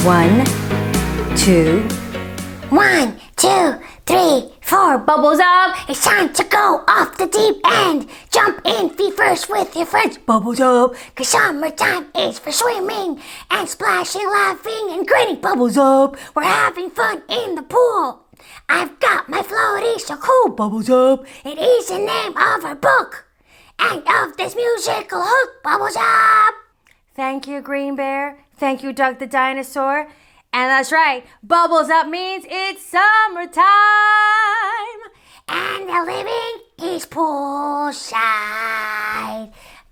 1, 2. 1, 2, 3, 4. Bubbles up. It's time to go off the deep end. Jump in feet first with your friends. Bubbles up. 'Cause summertime is for swimming and splashing, laughing and grinning. Bubbles up. We're having fun in the pool. I've got my floaty so cool. Bubbles up. It is the name of our book and of this musical hook. Bubbles up. Thank you, Green Bear. Thank you, Doug the Dinosaur. And that's right, bubbles up means it's summertime. And the living is poolside.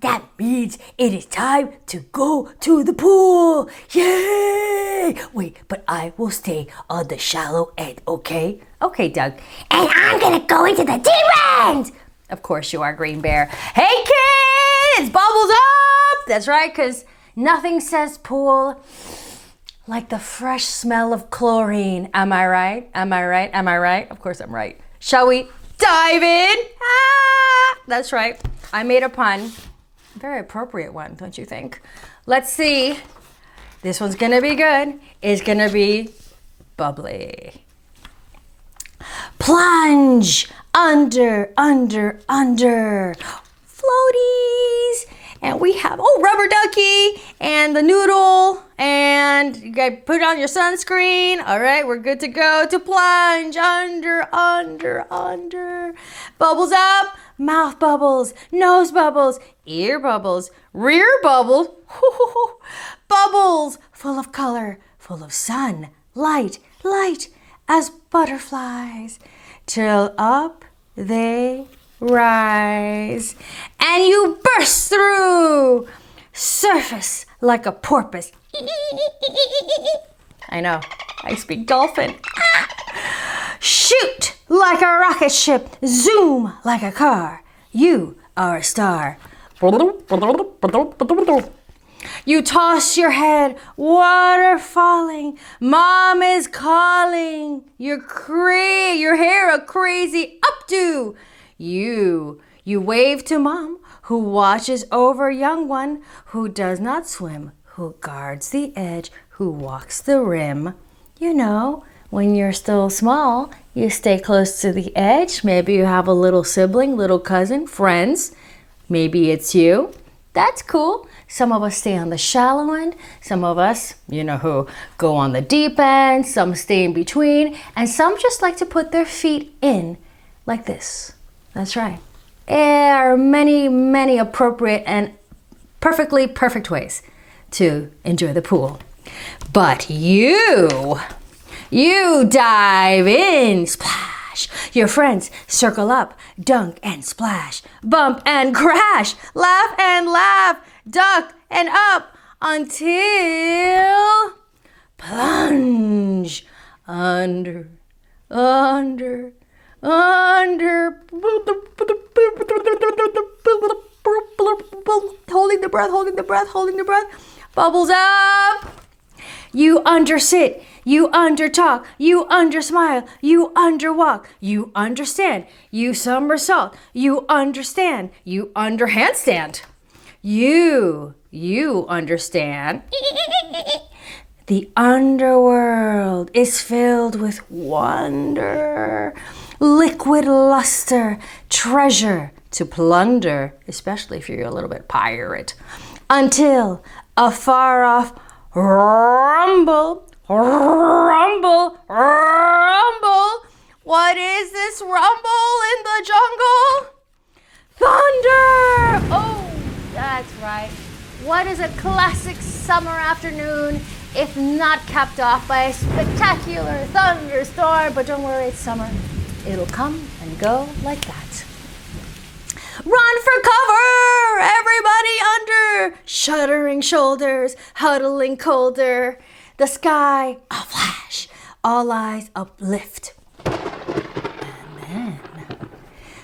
That means it is time to go to the pool. Yay! Wait, but I will stay on the shallow end, okay? Okay, Doug. And I'm gonna go into the deep end. Of course you are, Green Bear. Hey, kids! Bubbles up! That's right, because nothing says pool like the fresh smell of chlorine. Am I right? Am I right? Am I right? Of course I'm right. Shall we dive in? Ah! That's right. I made a pun. Very appropriate one, don't you think? Let's see. This one's gonna be good. It's gonna be bubbly. Plunge under, under, under. Floaties. And we have, rubber ducky and the noodle. And you gotta put on your sunscreen. All right, we're good to go to plunge under, under, under. Bubbles up, mouth bubbles, nose bubbles, ear bubbles, rear bubbles. Bubbles full of color, full of sun, light, light as butterflies. Till up they rise. And you burst through. Surface like a porpoise. I know, I speak dolphin. Shoot like a rocket ship. Zoom like a car. You are a star. You toss your head, water falling. Mom is calling. Your hair a crazy updo. You wave to mom, who watches over young one, who does not swim, who guards the edge, who walks the rim. You know, when you're still small, you stay close to the edge. Maybe you have a little sibling, little cousin, friends. Maybe it's you. That's cool. Some of us stay on the shallow end. Some of us, who go on the deep end. Some stay in between. And some just like to put their feet in like this. That's right. There are many, many appropriate and perfectly perfect ways to enjoy the pool. But you dive in, splash. Your friends circle up, dunk and splash, bump and crash, laugh and laugh, duck and up until plunge under, under, under, holding the breath, holding the breath, holding the breath, bubbles up. You undersit, you undertalk, you undersmile, you underwalk, you understand, you somersault, you understand, you underhandstand. You understand. The underworld is filled with wonder, liquid luster, treasure to plunder, especially if you're a little bit pirate, until a far off rumble, rumble, rumble. What is this rumble in the jungle? Thunder! Oh, that's right. What is a classic summer afternoon if not capped off by a spectacular thunderstorm? But don't worry, it's summer. It'll come and go like that. Run for cover! Everybody under! Shuddering shoulders, huddling colder. The sky, a flash. All eyes uplift. And then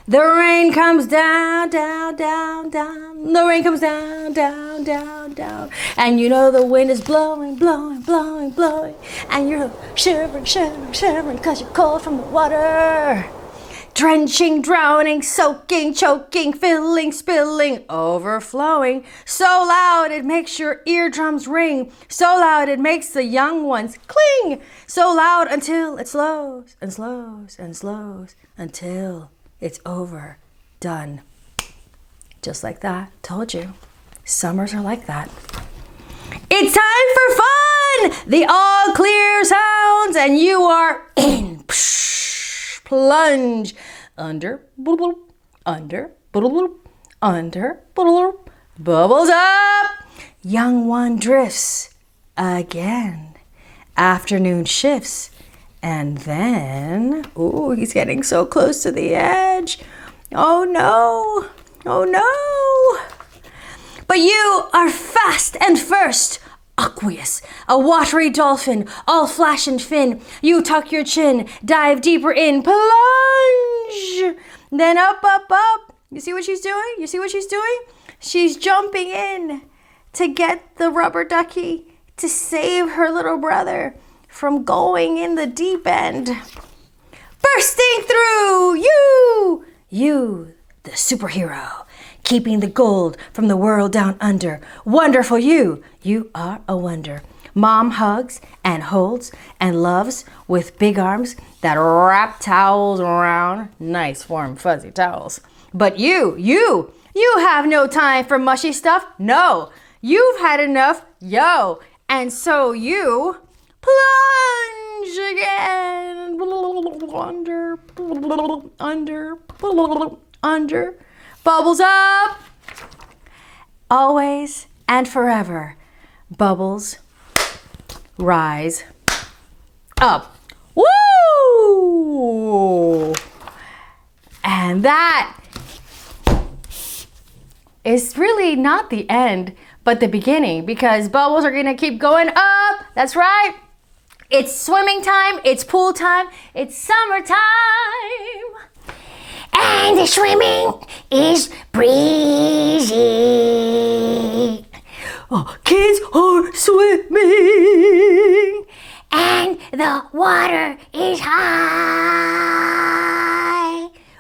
the rain comes down, down, down, down. The rain comes down, down, down, down. And the wind is blowing, blowing, blowing, blowing. And you're shivering, shivering, shivering because you're cold from the water. Drenching, drowning, soaking, choking, filling, spilling, overflowing. So loud it makes your eardrums ring. So loud it makes the young ones cling. So loud until it slows and slows and slows until it's over, done. Just like that. Told you. Summers are like that. It's time for fun! The all clear sounds, and you are in. Psh, plunge. Under, bloop, under, bloop, under, bloop, bubbles up. Young one drifts again. Afternoon shifts. And then, ooh, he's getting so close to the edge. Oh no, oh no. But you are fast and first, aqueous, a watery dolphin, all flash and fin. You tuck your chin, dive deeper in, plunge. Then up, up, up. You see what she's doing? You see what she's doing? She's jumping in to get the rubber ducky to save her little brother from going in the deep end. Bursting through, you, the superhero. Keeping the gold from the world down under. Wonderful you are a wonder. Mom hugs and holds and loves with big arms that wrap towels around. Nice warm fuzzy towels. But you have no time for mushy stuff. No, you've had enough, yo. And so you plunge again. Under. Bubbles up. Always and forever. Bubbles rise up. Woo! And that is really not the end, but the beginning, because bubbles are gonna keep going up. That's right. It's swimming time. It's pool time. It's summertime. And the swimming is breezy. Oh, kids are swimming. And the water is high.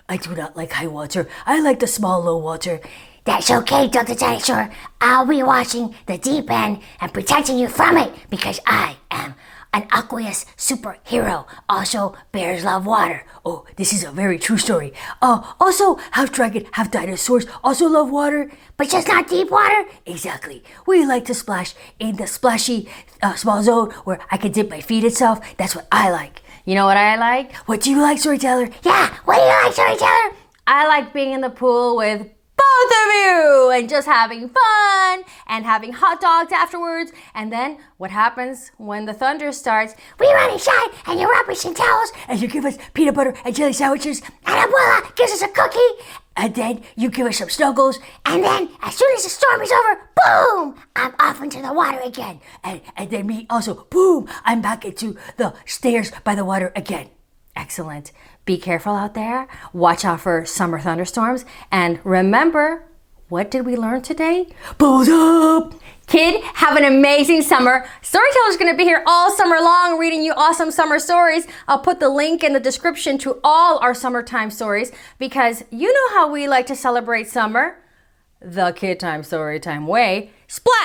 I do not like high water. I like the small, low water. That's okay, Dr. Dinosaur. I'll be watching the deep end and protecting you from it because I am an aqueous superhero. Also, bears love water. Oh, this is a very true story. Also, half dragon, half dinosaurs also love water. But just not deep water? Exactly. We like to splash in the splashy small zone where I can dip my feet itself. That's what I like. You know what I like? What do you like, Storyteller? Yeah, what do you like, Storyteller? I like being in the pool with both of you and just having fun and having hot dogs afterwards. And then what happens when the thunder starts? We run inside and you wrap us in towels and you give us peanut butter and jelly sandwiches. And Abuela gives us a cookie. And then you give us some snuggles. And then as soon as the storm is over, boom, I'm off into the water again. And then me also, boom, I'm back into the stairs by the water again. Excellent. Be careful out there. Watch out for summer thunderstorms. And remember, what did we learn today? Bubbles up! Kid, have an amazing summer. Storyteller's going to be here all summer long reading you awesome summer stories. I'll put the link in the description to all our summertime stories because you know how we like to celebrate summer. The KidTime StoryTime way. Splash!